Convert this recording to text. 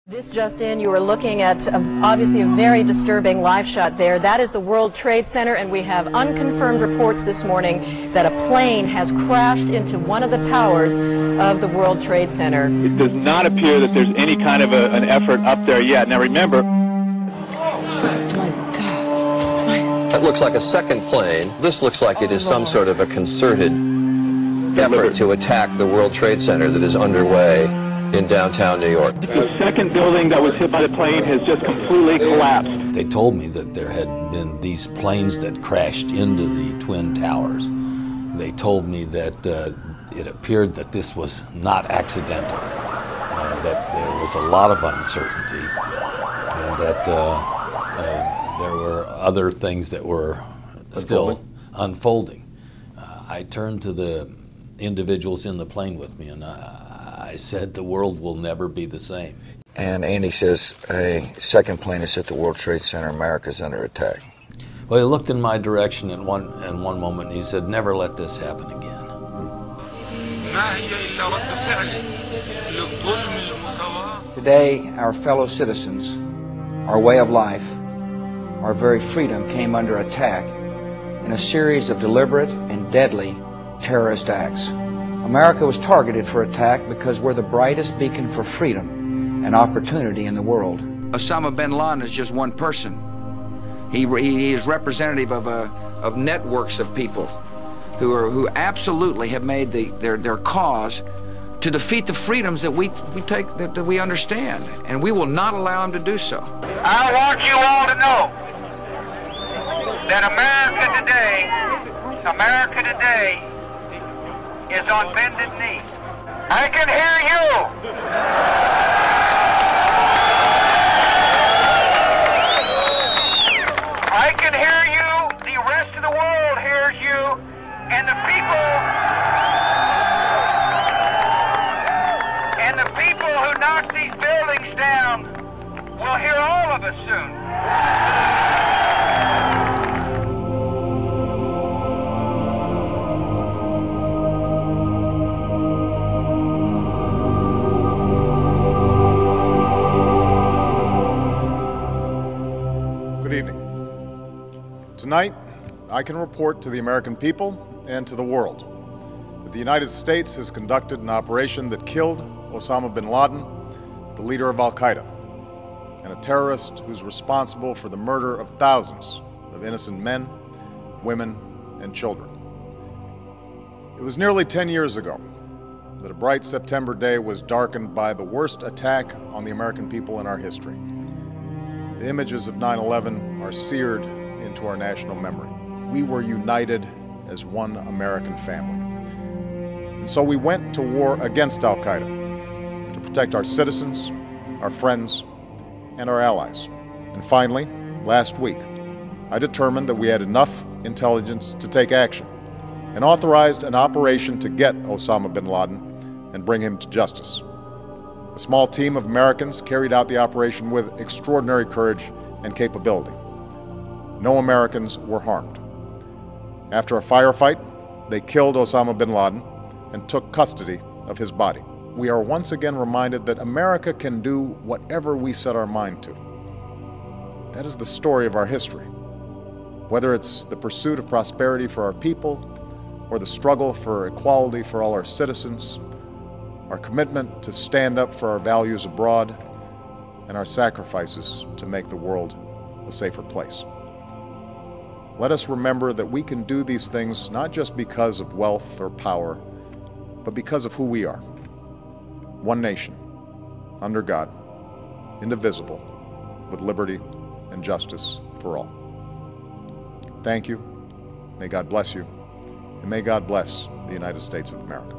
This just in, you are looking at obviously a very disturbing live shot there. That is the World Trade Center, and we have unconfirmed reports this morning that a plane has crashed into one of the towers of the World Trade Center. It does not appear that there's any kind of an effort up there yet. Now remember... That looks like a second plane. This looks like it is some sort of a concerted effort to attack the World Trade Center that is underway in downtown New York. The second building that was hit by the plane has just completely collapsed. They told me that there had been these planes that crashed into the Twin Towers. They told me that it appeared that this was not accidental, that there was a lot of uncertainty, and that there were other things that were still unfolding. I turned to the individuals in the plane with me, and I said the world will never be the same. And Andy says a second plane is hit the World Trade Center. America's under attack. Well, he looked in my direction at one moment, and he said, "Never let this happen again." Today, our fellow citizens, our way of life, our very freedom came under attack in a series of deliberate and deadly terrorist acts. America was targeted for attack because we're the brightest beacon for freedom and opportunity in the world. Osama bin Laden is just one person. He is representative of networks of people who absolutely have made their cause to defeat the freedoms that we understand, and we will not allow him to do so. I want you all to know that America today is on bended knee. I can hear you. I can hear you. The rest of the world hears you. And the people who knock these buildings down will hear all of us soon. Good evening. Tonight, I can report to the American people and to the world that the United States has conducted an operation that killed Osama bin Laden, the leader of Al-Qaeda, and a terrorist who's responsible for the murder of thousands of innocent men, women, and children. It was nearly 10 years ago that a bright September day was darkened by the worst attack on the American people in our history. The images of 9/11 are seared into our national memory. We were united as one American family. And so we went to war against Al-Qaeda to protect our citizens, our friends, and our allies. And finally, last week, I determined that we had enough intelligence to take action and authorized an operation to get Osama bin Laden and bring him to justice. A small team of Americans carried out the operation with extraordinary courage and capability. No Americans were harmed. After a firefight, they killed Osama bin Laden and took custody of his body. We are once again reminded that America can do whatever we set our mind to. That is the story of our history. Whether it's the pursuit of prosperity for our people, or the struggle for equality for all our citizens, our commitment to stand up for our values abroad, and our sacrifices to make the world a safer place. Let us remember that we can do these things not just because of wealth or power, but because of who we are. One nation, under God, indivisible, with liberty and justice for all. Thank you. May God bless you, and may God bless the United States of America.